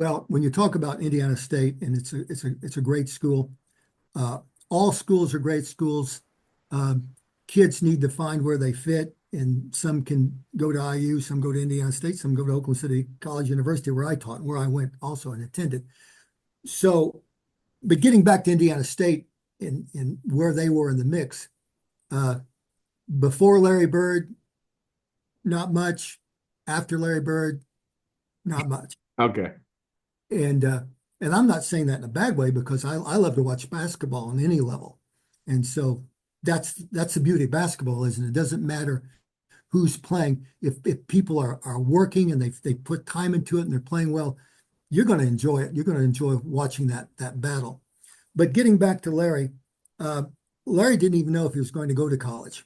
Well, when you talk about Indiana State, and it's a great school. Uh, all schools are great schools. Um, Kids need to find where they fit, and some can go to IU, some go to Indiana State, some go to Oklahoma City College University, where I taught, where I went also and attended. So, but getting back to Indiana State and where they were in the mix, uh, before Larry Bird, not much. After Larry Bird, not much. Okay. And uh, and I'm not saying that in a bad way because I love to watch basketball on any level. And so that's the beauty of basketball, isn't it? It doesn't matter who's playing. If people are working and they put time into it and they're playing well, you're going to enjoy it. You're going to enjoy watching that battle. But getting back to Larry, uh, Larry didn't even know if he was going to go to college.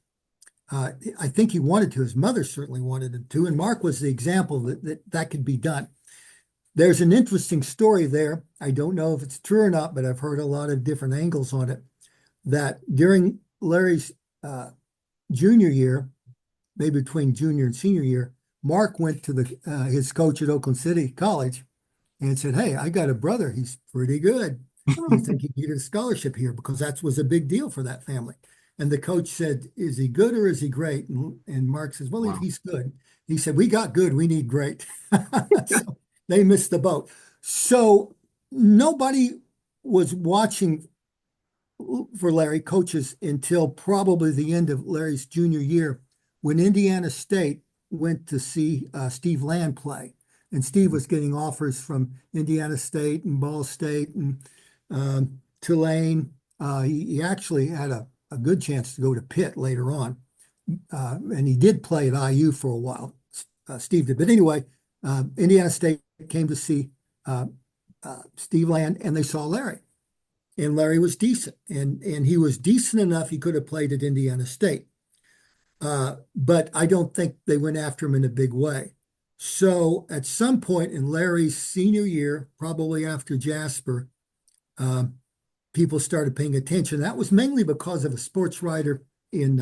I think he wanted to. His mother certainly wanted him to, and Mark was the example that could be done. There's an interesting story there. I don't know if it's true or not, but I've heard a lot of different angles on it. That during Larry's junior year, maybe between junior and senior year, Mark went to his coach at Oakland City College and said, "Hey, I got a brother. He's pretty good. Do you think he needed a scholarship here?" Because that was a big deal for that family. And the coach said, "Is he good or is he great?" And Mark says, "Well, if Wow. he's good." He said, "We got good. We need great." So they missed the boat. So nobody was watching for Larry coaches until probably the end of Larry's junior year when Indiana State went to see Steve Land play. And Steve was getting offers from Indiana State and Ball State and Tulane. He actually had a good chance to go to Pitt later on. And he did play at IU for a while, Steve did. But anyway, Indiana State came to see uh, Steve Land and they saw Larry. And Larry was decent. And he was decent enough he could have played at Indiana State. But I don't think they went after him in a big way. So at some point in Larry's senior year, probably after Jasper, um, people started paying attention. That was mainly because of a sports writer in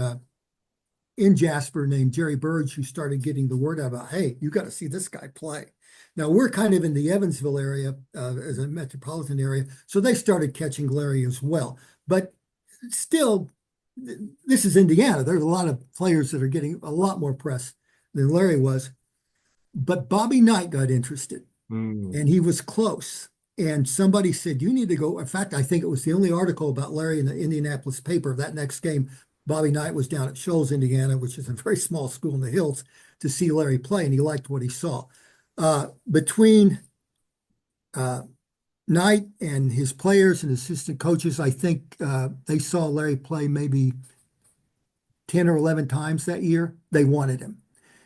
Jasper named Jerry Burge who started getting the word out about, hey, you got to see this guy play. Now we're kind of in the Evansville area as a metropolitan area, so they started catching Larry as well. But still, this is Indiana. There's a lot of players that are getting a lot more press than Larry was. But Bobby Knight got interested Mm. and he was close. And somebody said, you need to go. In fact, I think it was the only article about Larry in the Indianapolis paper that next game. Bobby Knight was down at Shoals, Indiana, which is a very small school in the hills, to see Larry play, and he liked what he saw. Between uh, Knight and his players and assistant coaches, I think they saw Larry play maybe 10 or 11 times that year. They wanted him.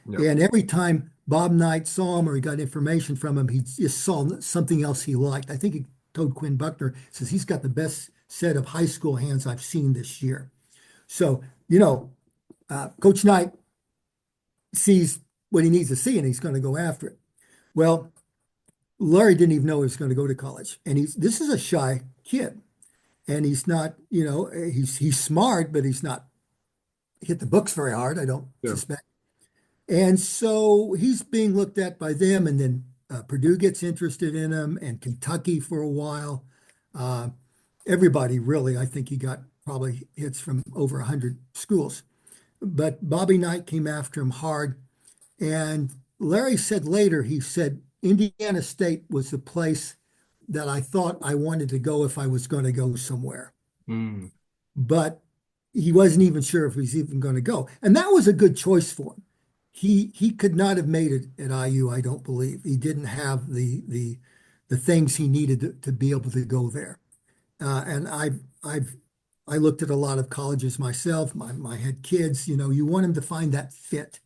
Yep. And every time Bob Knight saw him or he got information from him, he just saw something else he liked. I think he told Quinn Buckner, says he's got the best set of high school hands I've seen this year. So, Coach Knight sees what he needs to see and he's going to go after it. Well, Larry didn't even know he was going to go to college. And this is a shy kid. And he's not, he's smart, but he's not hit the books very hard, I don't Sure. suspect. And so he's being looked at by them, and then Purdue gets interested in him, and Kentucky for a while. Uh, Everybody really, I think he got probably hits from over 100 schools. But Bobby Knight came after him hard. And Larry said later, he said, Indiana State was the place that I thought I wanted to go if I was going to go somewhere. Mm. But he wasn't even sure if he's even going to go. And that was a good choice for him. He could not have made it at IU, I don't believe. He didn't have the things he needed to be able to go there. And I looked at a lot of colleges myself. My had kids, you want them to find that fit.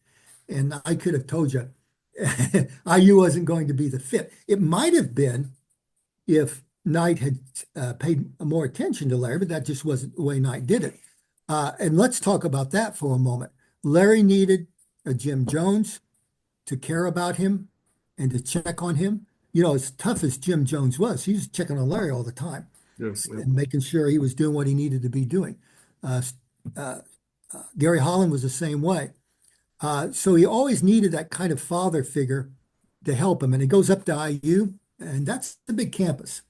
And I could have told you IU wasn't going to be the fit. It might have been if Knight had paid more attention to Larry, but that just wasn't the way Knight did it. And let's talk about that for a moment. Larry needed a Jim Jones to care about him and to check on him. As tough as Jim Jones was, he was checking on Larry all the time Yeah. Yeah. and making sure he was doing what he needed to be doing. Uh, uh, Gary Holland was the same way. So he always needed that kind of father figure to help him. And he goes up to IU and that's the big campus.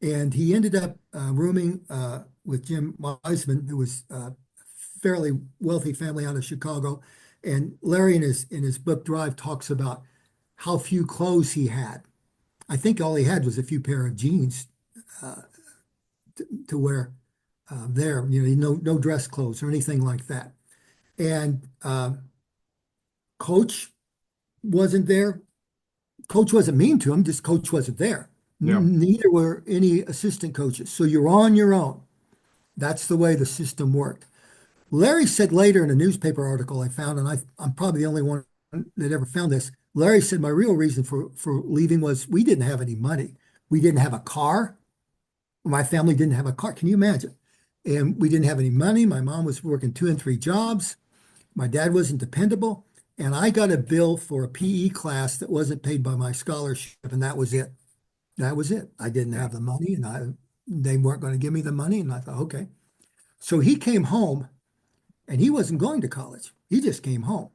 And he ended up rooming with Jim Wiseman, who was a fairly wealthy family out of Chicago. And Larry, in his book Drive, talks about how few clothes he had. I think all he had was a few pair of jeans to wear there. No dress clothes or anything like that. And coach wasn't there. Coach wasn't mean to him, just coach wasn't there. Yeah. Neither were any assistant coaches. So you're on your own. That's the way the system worked. Larry said later in a newspaper article I found, and I'm probably the only one that ever found this. Larry said my real reason for leaving was we didn't have any money. We didn't have a car. My family didn't have a car. Can you imagine? And we didn't have any money. My mom was working 2 and 3 jobs. My dad wasn't dependable. And I got a bill for a PE class that wasn't paid by my scholarship, and that was it. That was it. I didn't have the money, and they weren't going to give me the money. And I thought, okay. So he came home, and he wasn't going to college. He just came home.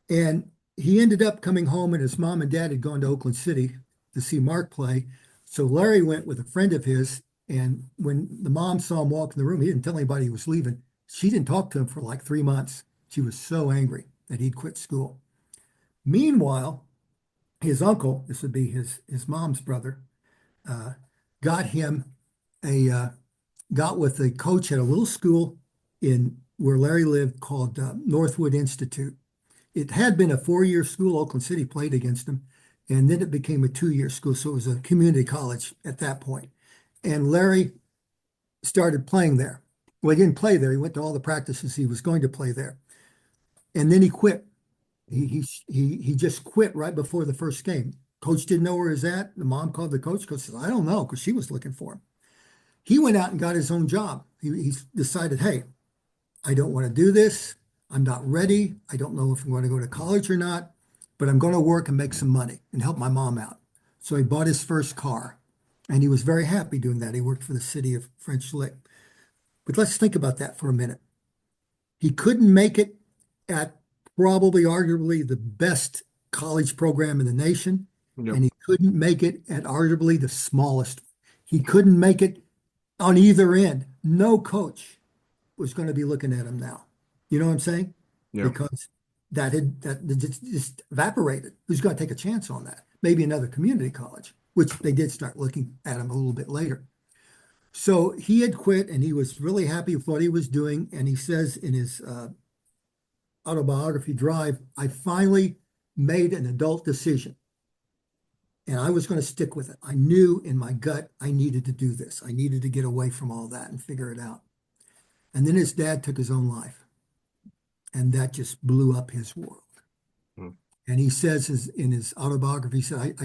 And he ended up coming home, and his mom and dad had gone to Oakland City to see Mark play. So Larry went with a friend of his, and when the mom saw him walk in the room, he didn't tell anybody he was leaving. She didn't talk to him for like 3 months. She was so angry that he'd quit school. Meanwhile, his uncle, this would be his mom's brother, uh, got him got with a coach at a little school in where Larry lived called Northwood Institute. It had been a 4-year school. Oakland City played against them, and then it became a 2-year school. So it was a community college at that point. And Larry started playing there. Well, he didn't play there. He went to all the practices he was going to play there, and then he quit. He just quit right before the first game. Coach didn't know where he was at. The mom called the coach. Coach said, I don't know, because she was looking for him. He went out and got his own job. He decided, hey, I don't want to do this. I'm not ready. I don't know if I'm going to go to college or not, but I'm going to work and make some money and help my mom out. So he bought his first car, and he was very happy doing that. He worked for the city of French Lick. But let's think about that for a minute. He couldn't make it at probably arguably the best college program in the nation, Yep. and he couldn't make it at arguably the smallest. He couldn't make it on either end. No coach was going to be looking at him now. You know what I'm saying? Yeah. Because that just evaporated. Who's going to take a chance on that? Maybe another community college, which they did start looking at him a little bit later. So he had quit, and he was really happy with what he was doing. And he says in his autobiography Drive, I finally made an adult decision, and I was going to stick with it. I knew in my gut I needed to do this. I needed to get away from all that and figure it out. And then his dad took his own life, and that just blew up his world. Hmm. And he says in his autobiography, he said,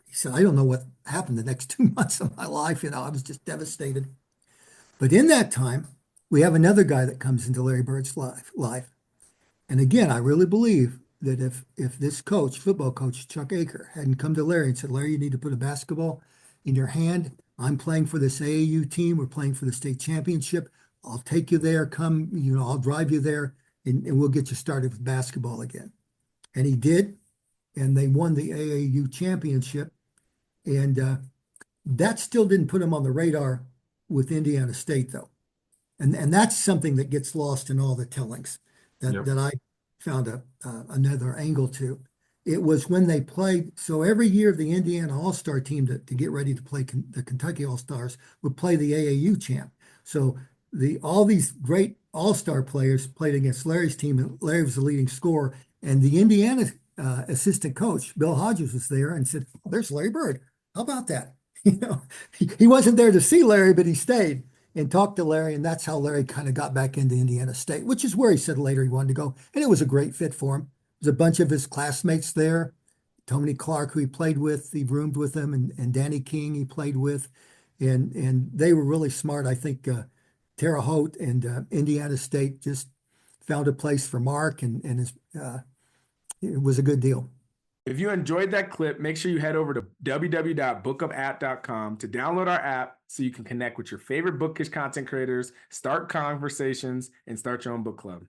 he said, I don't know what happened the next 2 months of my life. I was just devastated. But in that time, we have another guy that comes into Larry Bird's life. And again, I really believe that if this coach, football coach, Chuck Aker, hadn't come to Larry and said, Larry, you need to put a basketball in your hand. I'm playing for this AAU team. We're playing for the state championship. I'll take you there. Come, I'll drive you there, and we'll get you started with basketball again. And he did, and they won the AAU championship. And that still didn't put him on the radar with Indiana State, though. And that's something that gets lost in all the tellings that I found another angle to. It was when they played. So every year, the Indiana All-Star team to get ready to play the Kentucky All-Stars would play the AAU champ. So all these great All-Star players played against Larry's team, and Larry was the leading scorer. And the Indiana assistant coach, Bill Hodges, was there and said, oh, there's Larry Bird. How about that? He wasn't there to see Larry, but he stayed and talked to Larry, and that's how Larry kind of got back into Indiana State, which is where he said later he wanted to go. And it was a great fit for him. There's a bunch of his classmates there. Tony Clark, who he played with, he roomed with him, and Danny King he played with. And they were really smart. I think Terre Haute and Indiana State just found a place for Mark, and it was a good deal. If you enjoyed that clip, make sure you head over to www.bookupapp.com to download our app so you can connect with your favorite bookish content creators, start conversations, and start your own book club.